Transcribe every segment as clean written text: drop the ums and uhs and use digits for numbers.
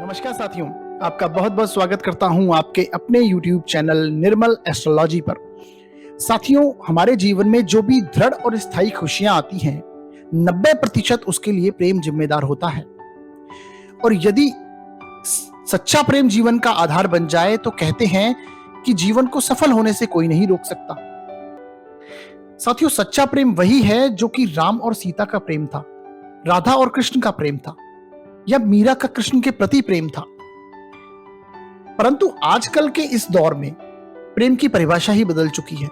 नमस्कार साथियों, आपका बहुत बहुत स्वागत करता हूं आपके अपने YouTube चैनल निर्मल एस्ट्रोलॉजी पर। साथियों, हमारे जीवन में जो भी दृढ़ और स्थायी खुशियां आती हैं, 90% उसके लिए प्रेम जिम्मेदार होता है। और यदि सच्चा प्रेम जीवन का आधार बन जाए तो कहते हैं कि जीवन को सफल होने से कोई नहीं रोक सकता। साथियों, सच्चा प्रेम वही है जो कि राम और सीता का प्रेम था, राधा और कृष्ण का प्रेम था, या मीरा का कृष्ण के प्रति प्रेम था। परंतु आजकल के इस दौर में प्रेम की परिभाषा ही बदल चुकी है।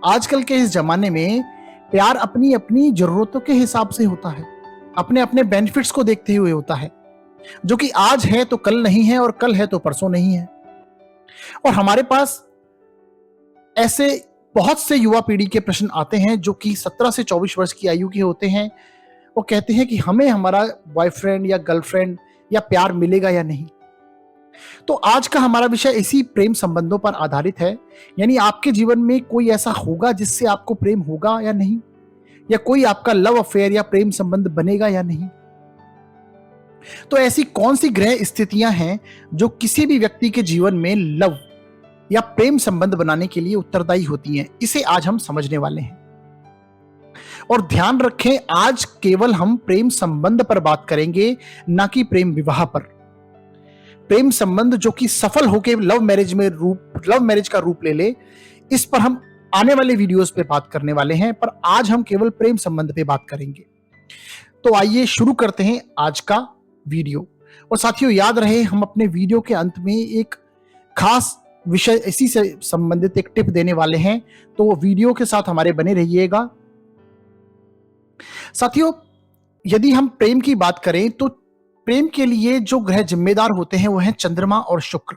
आजकल के इस जमाने में प्यार अपनी अपनी जरूरतों के हिसाब से होता है, अपने अपने बेनिफिट्स को देखते हुए होता है, जो कि आज है तो कल नहीं है और कल है तो परसों नहीं है। और हमारे पास ऐसे बहुत से युवा पीढ़ी के प्रश्न आते हैं जो कि 17 से 24 वर्ष की आयु के होते हैं। वो कहते हैं कि हमें हमारा बॉयफ्रेंड या गर्लफ्रेंड या प्यार मिलेगा या नहीं। तो आज का हमारा विषय इसी प्रेम संबंधों पर आधारित है। यानी आपके जीवन में कोई ऐसा होगा जिससे आपको प्रेम होगा या नहीं, या कोई आपका लव अफेयर या प्रेम संबंध बनेगा या नहीं। तो ऐसी कौन सी ग्रह स्थितियां हैं जो किसी भी व्यक्ति के जीवन में लव या प्रेम संबंध बनाने के लिए उत्तरदायी होती हैं, इसे आज हम समझने वाले हैं। और ध्यान रखें, आज केवल हम प्रेम संबंध पर बात करेंगे, ना कि प्रेम विवाह पर। प्रेम संबंध जो कि सफल होकर लव मैरिज का रूप ले ले, इस पर हम आने वाले वीडियोस पे बात करने वाले हैं, पर आज हम केवल प्रेम संबंध पे बात करेंगे। तो आइए शुरू करते हैं आज का वीडियो। और साथियों, याद रहे, हम अपने वीडियो के अंत में एक खास विषय इसी से संबंधित एक टिप देने वाले हैं, तो वो वीडियो के साथ हमारे बने रहिएगा। साथियों, यदि हम प्रेम की बात करें तो प्रेम के लिए जो ग्रह जिम्मेदार होते हैं वो हैं चंद्रमा और शुक्र।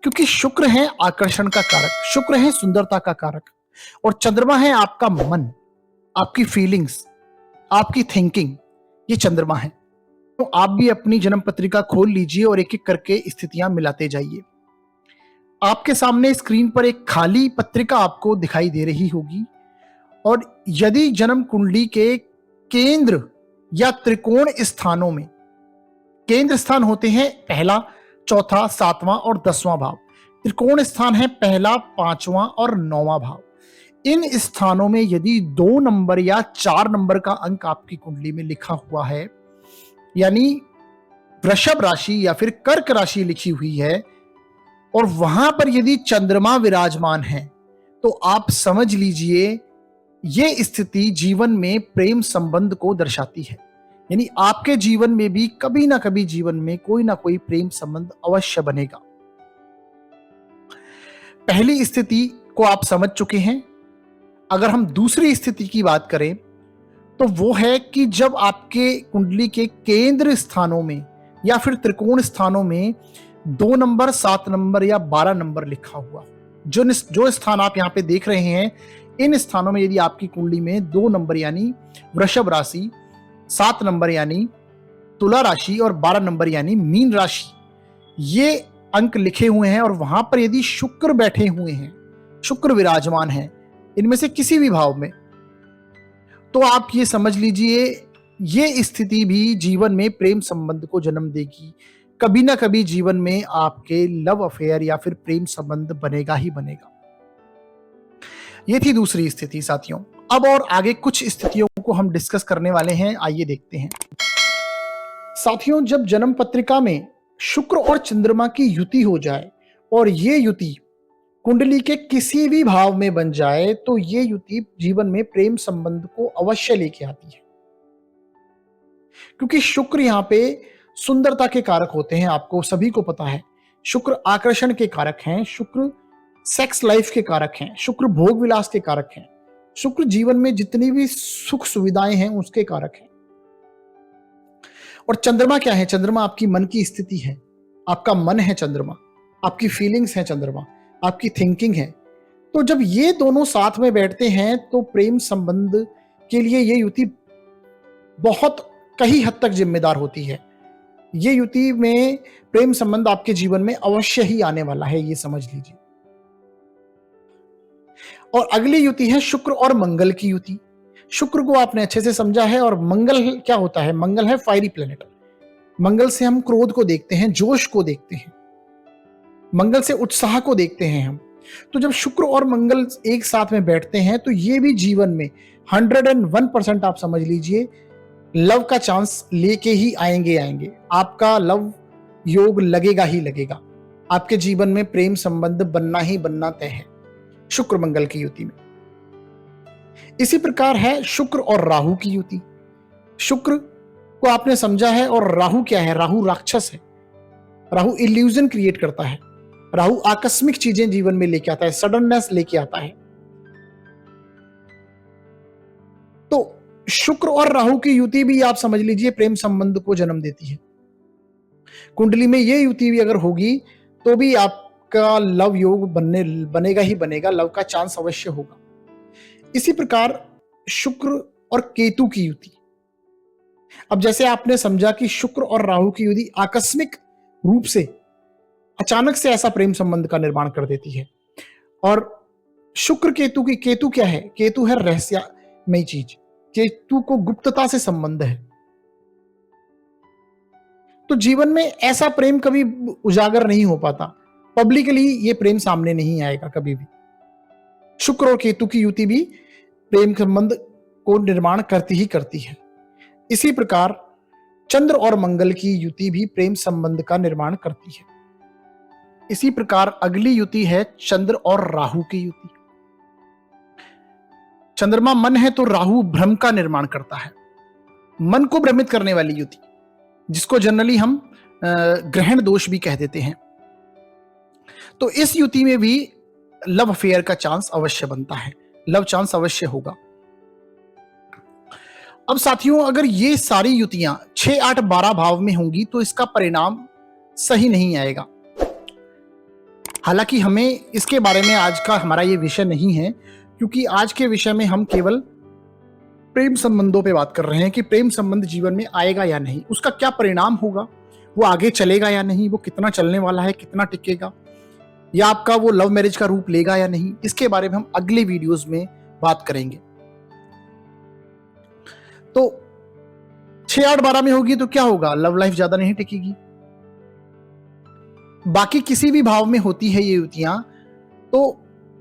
क्योंकि शुक्र है आकर्षण का कारक, शुक्र है सुंदरता का कारक, और चंद्रमा है आपका मन, आपकी फीलिंग्स, आपकी थिंकिंग। ये चंद्रमा है। तो आप भी अपनी जन्म पत्रिका खोल लीजिए और एक एक करके स्थितियां मिलाते जाइए। आपके सामने स्क्रीन पर एक खाली पत्रिका आपको दिखाई दे रही होगी, और यदि जन्म कुंडली के केंद्र या त्रिकोण स्थानों में, केंद्र स्थान होते हैं पहला, चौथा, 7वां और 10वां भाव। त्रिकोण स्थान है पहला, 5वां और 9वां भाव। इन स्थानों में यदि 2 नंबर या 4 नंबर का अंक आपकी कुंडली में लिखा हुआ है, यानी वृषभ राशि या फिर कर्क राशि लिखी हुई है, और वहां पर यदि चंद्रमा विराजमान है, तो आप समझ लीजिए ये स्थिति जीवन में प्रेम संबंध को दर्शाती है। यानी आपके जीवन में भी कभी ना कभी जीवन में कोई ना कोई प्रेम संबंध अवश्य बनेगा। पहली स्थिति को आप समझ चुके हैं। अगर हम दूसरी स्थिति की बात करें तो वो है कि जब आपके कुंडली के केंद्र स्थानों में या फिर त्रिकोण स्थानों में 2 नंबर, 7 नंबर या 12 नंबर लिखा हुआ, जो स्थान आप यहां पे देख रहे हैं, इन स्थानों में यदि आपकी कुंडली में 2 नंबर यानी वृषभ राशि, 7 नंबर यानी तुला राशि और 12 नंबर यानी मीन राशि, ये अंक लिखे हुए हैं, और वहां पर यदि शुक्र बैठे हुए हैं, शुक्र विराजमान है इनमें से किसी भी भाव में, तो आप ये समझ लीजिए ये स्थिति भी जीवन में प्रेम संबंध को जन्म देगी। कभी ना कभी जीवन में आपके लव अफेयर या फिर प्रेम संबंध बनेगा ही बनेगा। ये थी दूसरी स्थिति साथियों। अब और आगे कुछ स्थितियों को हम डिस्कस करने वाले हैं, आइए देखते हैं। साथियों, जब जन्म पत्रिका में शुक्र और चंद्रमा की युति हो जाए और ये युति कुंडली के किसी भी भाव में बन जाए, तो ये युति जीवन में प्रेम संबंध को अवश्य लेके आती है। क्योंकि शुक्र यहां पे सुंदरता के कारक होते हैं, आपको सभी को पता है। शुक्र आकर्षण के कारक हैं, शुक्र सेक्स लाइफ के कारक हैं, शुक्र भोग विलास के कारक हैं, शुक्र जीवन में जितनी भी सुख सुविधाएं हैं उसके कारक हैं। और चंद्रमा क्या है? चंद्रमा आपकी मन की स्थिति है, आपका मन है चंद्रमा, आपकी फीलिंग्स है चंद्रमा, आपकी थिंकिंग है। तो जब ये दोनों साथ में बैठते हैं तो प्रेम संबंध के लिए ये युति बहुत कई हद तक जिम्मेदार होती है। ये युति में प्रेम संबंध आपके जीवन में अवश्य ही आने वाला है, ये समझ लीजिए। और अगली युति है शुक्र और मंगल की युति। शुक्र को आपने अच्छे से समझा है, और मंगल क्या होता है? मंगल है फायरी प्लेनेट। मंगल से हम क्रोध को देखते हैं, जोश को देखते हैं, मंगल से उत्साह को देखते हैं हम। तो जब शुक्र और मंगल एक साथ में बैठते हैं तो ये भी जीवन में 101% आप समझ लीजिए लव का चांस लेके ही आएंगे। आपका लव योग लगेगा ही लगेगा। आपके जीवन में प्रेम संबंध बनना ही बनना तय है शुक्र मंगल की युति में। इसी प्रकार है शुक्र और राहु की युति। शुक्र को आपने समझा है, और राहु क्या है? राहु राक्षस है। राहु इल्यूजन क्रिएट करता है। राहु आकस्मिक चीजें जीवन में लेके आता है, सडननेस लेके आता है। तो शुक्र और राहु की युति भी आप समझ लीजिए प्रेम संबंध को जन्म देती है। कुंडली में ये युति भी अगर होगी तो भी आपका लव योग बनेगा ही बनेगा, लव का चांस अवश्य होगा। इसी प्रकार शुक्र और केतु की युति। अब जैसे आपने समझा कि शुक्र और राहु की युति आकस्मिक रूप से अचानक से ऐसा प्रेम संबंध का निर्माण कर देती है, और शुक्र केतु की, केतु क्या है? केतु है रहस्यमयी चीज। केतु को गुप्तता से संबंध है। तो जीवन में ऐसा प्रेम कभी उजागर नहीं हो पाता, पब्लिकली ये प्रेम सामने नहीं आएगा कभी भी। शुक्र और केतु की युति भी प्रेम संबंध को निर्माण करती ही करती है। इसी प्रकार चंद्र और मंगल की युति भी प्रेम संबंध का निर्माण करती है। इसी प्रकार अगली युति है चंद्र और राहु की युति। चंद्रमा मन है तो राहु भ्रम का निर्माण करता है, मन को भ्रमित करने वाली युति, जिसको जनरली हम ग्रहण दोष भी कह देते हैं। तो इस युति में भी लव अफेयर का चांस अवश्य बनता है, लव चांस अवश्य होगा। अब साथियों, अगर ये सारी युतियां 6, 8, 12 भाव में होंगी तो इसका परिणाम सही नहीं आएगा। हालांकि हमें इसके बारे में आज का हमारा ये विषय नहीं है, क्योंकि आज के विषय में हम केवल प्रेम संबंधों पे बात कर रहे हैं कि प्रेम संबंध जीवन में आएगा या नहीं, उसका क्या परिणाम होगा, वो आगे चलेगा या नहीं, वो कितना चलने वाला है, कितना टिकेगा, या आपका वो लव मैरिज का रूप लेगा या नहीं। इसके बारे में हम अगले वीडियोस में बात करेंगे। तो 6, 8, 12 में होगी तो क्या होगा? लव लाइफ ज्यादा नहीं टिकेगी। बाकी किसी भी भाव में होती है ये युतियां तो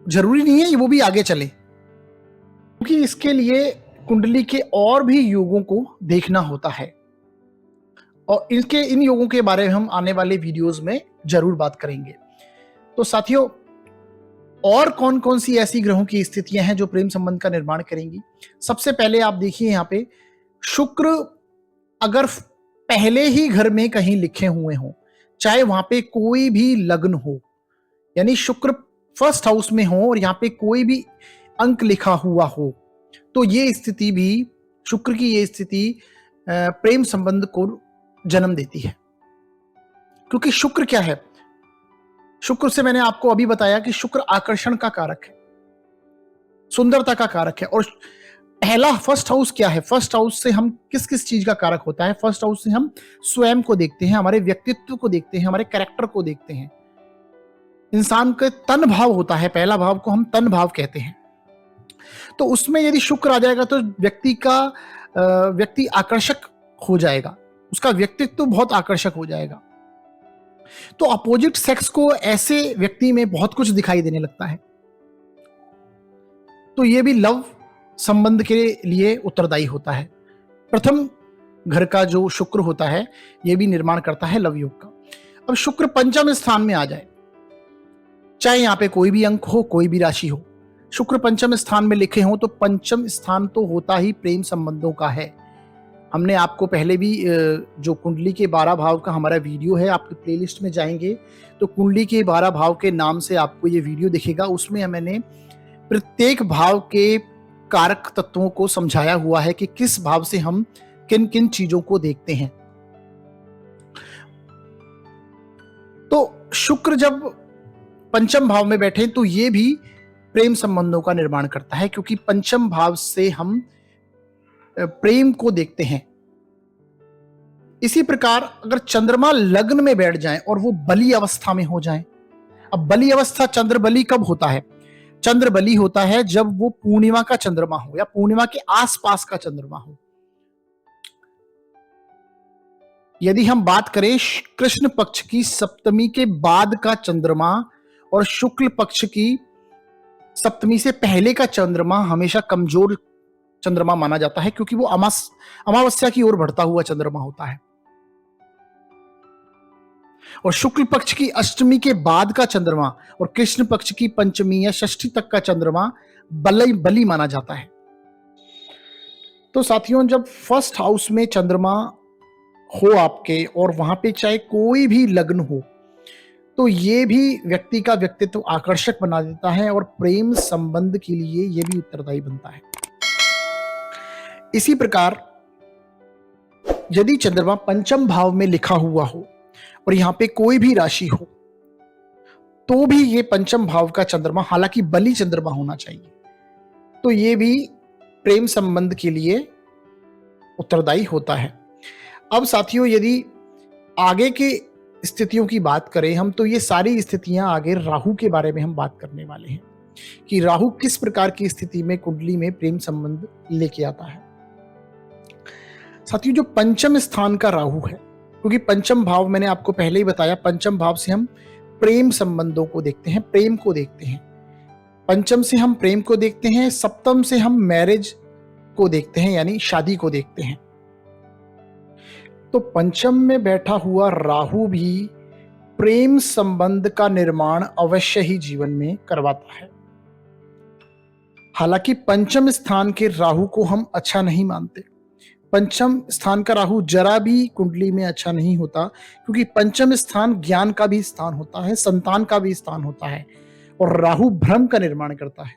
जरूरी नहीं है वो भी आगे चले, क्योंकि इसके लिए कुंडली के और भी योगों को देखना होता है, और इन योगों के बारे में हम आने वाले वीडियोस में जरूर बात करेंगे। तो साथियों, और कौन कौन सी ऐसी ग्रहों की स्थितियां हैं जो प्रेम संबंध का निर्माण करेंगी? सबसे पहले आप देखिए यहाँ पे शुक्र अगर पहले ही घर में कहीं लिखे हुए हों, चाहे वहां पे कोई भी लग्न हो, यानी शुक्र फर्स्ट हाउस में हो और यहाँ पे कोई भी अंक लिखा हुआ हो, तो ये स्थिति भी, शुक्र की ये स्थिति प्रेम संबंध को जन्म देती है। क्योंकि शुक्र क्या है? शुक्र से मैंने आपको अभी बताया कि शुक्र आकर्षण का कारक है, सुंदरता का कारक है। और पहला फर्स्ट हाउस क्या है? फर्स्ट हाउस से हम किस किस चीज का कारक होता है? फर्स्ट हाउस से हम स्वयं को देखते हैं, हमारे व्यक्तित्व को देखते हैं, हमारे कैरेक्टर को देखते हैं। इंसान का तन भाव होता है, पहला भाव को हम तन भाव कहते हैं। तो उसमें यदि शुक्र आ जाएगा तो व्यक्ति आकर्षक हो जाएगा, उसका व्यक्तित्व बहुत आकर्षक हो जाएगा। तो अपोजिट सेक्स को ऐसे व्यक्ति में बहुत कुछ दिखाई देने लगता है। तो ये भी लव संबंध के लिए उत्तरदायी होता है। प्रथम घर का जो शुक्र होता है ये भी निर्माण करता है लव योग का। अब शुक्र पंचम स्थान में आ जाए, चाहे यहां पे कोई भी अंक हो, कोई भी राशि हो, शुक्र पंचम स्थान में लिखे हो तो पंचम स्थान तो होता ही प्रेम संबंधों का है। हमने आपको पहले भी जो कुंडली के 12 भाव का हमारा वीडियो है, आपके प्लेलिस्ट में जाएंगे तो कुंडली के 12 भाव के नाम से आपको ये वीडियो दिखेगा। उसमें मैंने प्रत्येक भाव के कारक तत्वों को समझाया हुआ है कि किस भाव से हम किन किन चीजों को देखते हैं। तो शुक्र जब पंचम भाव में बैठे तो ये भी प्रेम संबंधों का निर्माण करता है, क्योंकि पंचम भाव से हम प्रेम को देखते हैं। इसी प्रकार अगर चंद्रमा लग्न में बैठ जाए और वो बली अवस्था में हो जाए। अब बली अवस्था, चंद्र बली कब होता है? चंद्र बली होता है जब वो पूर्णिमा का चंद्रमा हो या पूर्णिमा के आसपास का चंद्रमा हो। यदि हम बात करें कृष्ण पक्ष की सप्तमी के बाद का चंद्रमा और शुक्ल पक्ष की सप्तमी से पहले का चंद्रमा हमेशा कमजोर चंद्रमा माना जाता है, क्योंकि वो अमावस्या की ओर बढ़ता हुआ चंद्रमा होता है। और शुक्ल पक्ष की अष्टमी के बाद का चंद्रमा और कृष्ण पक्ष की पंचमी या षष्ठी तक का चंद्रमा बली माना जाता है। तो साथियों, जब फर्स्ट हाउस में चंद्रमा हो आपके और वहां पे चाहे कोई भी लग्न हो, तो ये भी व्यक्ति का व्यक्तित्व आकर्षक बना देता है और प्रेम संबंध के लिए ये भी उत्तरदायी बनता है। इसी प्रकार यदि चंद्रमा पंचम भाव में लिखा हुआ हो और यहां पे कोई भी राशि हो, तो भी ये पंचम भाव का चंद्रमा, हालांकि बली चंद्रमा होना चाहिए, तो ये भी प्रेम संबंध के लिए उत्तरदायी होता है। अब साथियों, यदि आगे के स्थितियों की बात करें हम, तो ये सारी स्थितियां आगे राहु के बारे में हम बात करने वाले हैं कि राहु किस प्रकार की स्थिति में कुंडली में प्रेम संबंध लेके आता है। साथियों, जो पंचम स्थान का राहु है, क्योंकि पंचम भाव मैंने आपको पहले ही बताया, पंचम भाव से हम प्रेम संबंधों को देखते हैं, प्रेम को देखते हैं। पंचम से हम प्रेम को देखते हैं, सप्तम से हम मैरिज को देखते हैं, यानी शादी को देखते हैं। तो पंचम में बैठा हुआ राहु भी प्रेम संबंध का निर्माण अवश्य ही जीवन में करवाता है। हालांकि पंचम स्थान के राहु को हम अच्छा नहीं मानते। पंचम स्थान का राहु जरा भी कुंडली में अच्छा नहीं होता, क्योंकि पंचम स्थान ज्ञान का भी स्थान होता है, संतान का भी स्थान होता है, और राहु भ्रम का निर्माण करता है।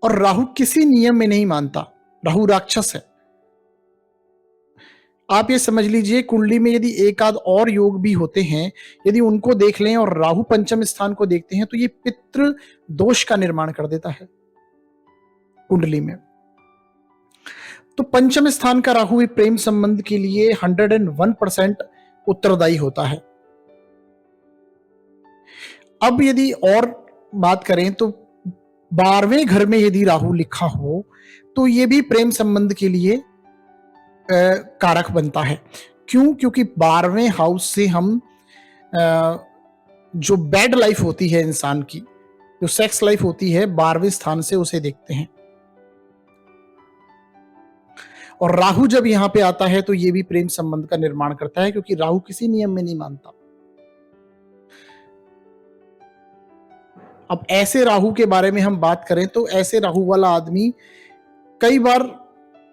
और राहु किसी नियम में नहीं मानता, राहु राक्षस है। आप ये समझ लीजिए, कुंडली में यदि एक आध और योग भी होते हैं, यदि उनको देख लें और राहु पंचम स्थान को देखते हैं, तो ये पितृ दोष का निर्माण कर देता है कुंडली में। तो पंचम स्थान का राहु भी प्रेम संबंध के लिए 101% उत्तरदायी होता है। अब यदि और बात करें तो 12वें घर में यदि राहु लिखा हो, तो ये भी प्रेम संबंध के लिए कारक बनता है। क्यों? क्योंकि 12वें हाउस से हम जो बेड लाइफ होती है इंसान की, जो सेक्स लाइफ होती है, 12वें स्थान से उसे देखते हैं। और राहु जब यहां पे आता है तो ये भी प्रेम संबंध का निर्माण करता है, क्योंकि राहु किसी नियम में नहीं मानता। अब ऐसे राहु के बारे में हम बात करें तो ऐसे राहु वाला आदमी कई बार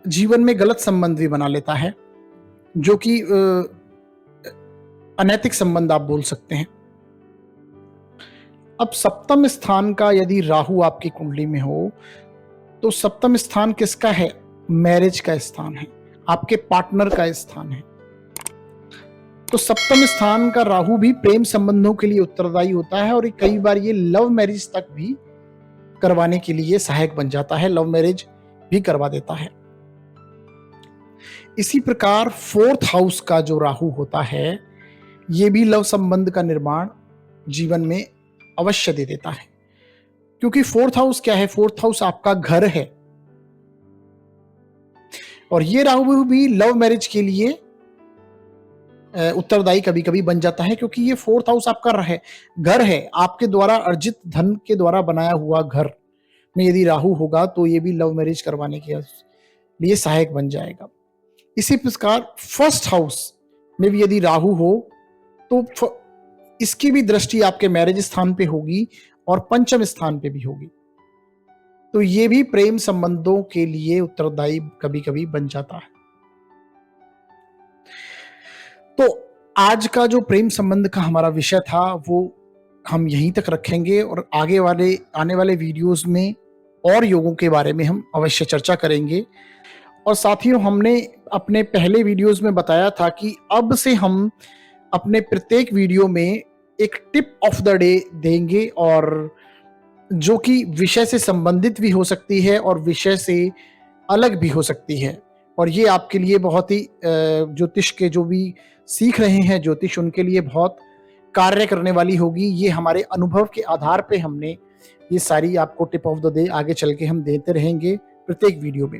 जीवन में गलत संबंध भी बना लेता है, जो कि अनैतिक संबंध आप बोल सकते हैं। अब सप्तम स्थान का यदि राहु आपकी कुंडली में हो, तो सप्तम स्थान किसका है? मैरिज का स्थान है, आपके पार्टनर का स्थान है। तो सप्तम स्थान का राहु भी प्रेम संबंधों के लिए उत्तरदायी होता है, और कई बार ये लव मैरिज तक भी करवाने के लिए सहायक बन जाता है, लव मैरिज भी करवा देता है। इसी प्रकार 4th हाउस का जो राहु होता है, ये भी लव संबंध का निर्माण जीवन में अवश्य दे देता है। क्योंकि 4th हाउस क्या है? 4th हाउस आपका घर है, और ये राहु भी लव मैरिज के लिए उत्तरदायी कभी कभी बन जाता है, क्योंकि ये 4th हाउस आपका घर है, आपके द्वारा अर्जित धन के द्वारा बनाया हुआ घर में यदि राहु होगा, तो ये भी लव मैरिज करवाने के लिए सहायक बन जाएगा। इसी प्रकार 1st हाउस में भी यदि राहु हो, तो इसकी भी दृष्टि आपके मैरिज स्थान पे होगी और पंचम स्थान पे भी होगी, तो ये भी प्रेम संबंधों के लिए उत्तरदायी कभी कभी बन जाता है। तो आज का जो प्रेम संबंध का हमारा विषय था, वो हम यहीं तक रखेंगे, और आने वाले वीडियोस में और योगों के बारे में हम अवश्य चर्चा करेंगे। और साथियों, हमने अपने पहले वीडियोस में बताया था कि अब से हम अपने प्रत्येक वीडियो में एक टिप ऑफ द डे देंगे, और जो कि विषय से संबंधित भी हो सकती है और विषय से अलग भी हो सकती है। और ये आपके लिए बहुत ही ज्योतिष के जो भी सीख रहे हैं ज्योतिष, उनके लिए बहुत कार्य करने वाली होगी। ये हमारे अनुभव के आधार पे हमने ये सारी आपको टिप ऑफ द डे आगे चल के हम देते रहेंगे प्रत्येक वीडियो में।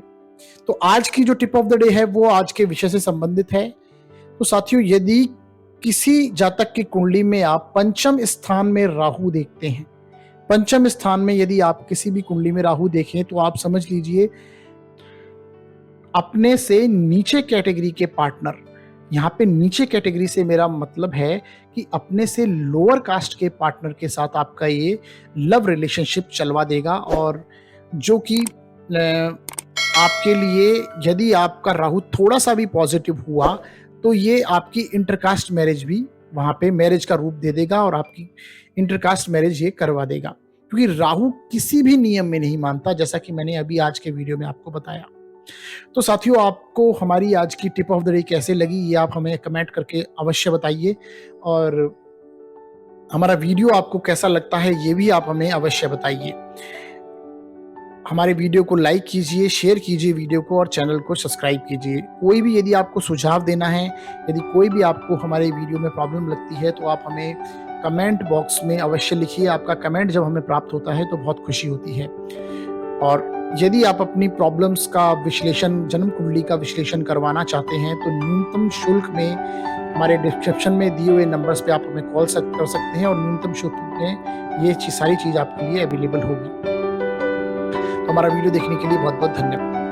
तो आज की जो टिप ऑफ द डे है वो आज के विषय से संबंधित है। तो साथियों, यदि किसी जातक की कुंडली में आप पंचम स्थान में राहु देखते हैं, पंचम स्थान में यदि आप किसी भी कुंडली में राहु देखें, तो आप समझ लीजिए अपने से नीचे कैटेगरी के पार्टनर, यहाँ पे नीचे कैटेगरी से मेरा मतलब है कि अपने से लोअर कास्ट के पार्टनर के साथ आपका ये लव रिलेशनशिप चलवा देगा, और जो कि आपके लिए यदि आपका राहु थोड़ा सा भी पॉजिटिव हुआ तो ये आपकी इंटरकास्ट मैरिज भी वहां पे मैरिज का रूप दे देगा और आपकी इंटरकास्ट मैरिज ये करवा देगा, क्योंकि राहु किसी भी नियम में नहीं मानता, जैसा कि मैंने अभी आज के वीडियो में आपको बताया। तो साथियों, आपको हमारी आज की टिप ऑफ द डे कैसे लगी ये आप हमें कमेंट करके अवश्य बताइए, और हमारा वीडियो आपको कैसा लगता है ये भी आप हमें अवश्य बताइए। हमारे वीडियो को लाइक कीजिए, शेयर कीजिए वीडियो को, और चैनल को सब्सक्राइब कीजिए। कोई भी यदि आपको सुझाव देना है, यदि कोई भी आपको हमारे वीडियो में प्रॉब्लम लगती है, तो आप हमें कमेंट बॉक्स में अवश्य लिखिए। आपका कमेंट जब हमें प्राप्त होता है तो बहुत खुशी होती है। और यदि आप अपनी प्रॉब्लम्स का विश्लेषण, जन्म कुंडली का विश्लेषण करवाना चाहते हैं, तो न्यूनतम शुल्क में हमारे डिस्क्रिप्शन में दिए हुए नंबर्स पे आप हमें कॉल कर सकते हैं, और न्यूनतम शुल्क में ये सारी चीज़ आपके लिए अवेलेबल होगी। तो हमारा वीडियो देखने के लिए बहुत बहुत धन्यवाद।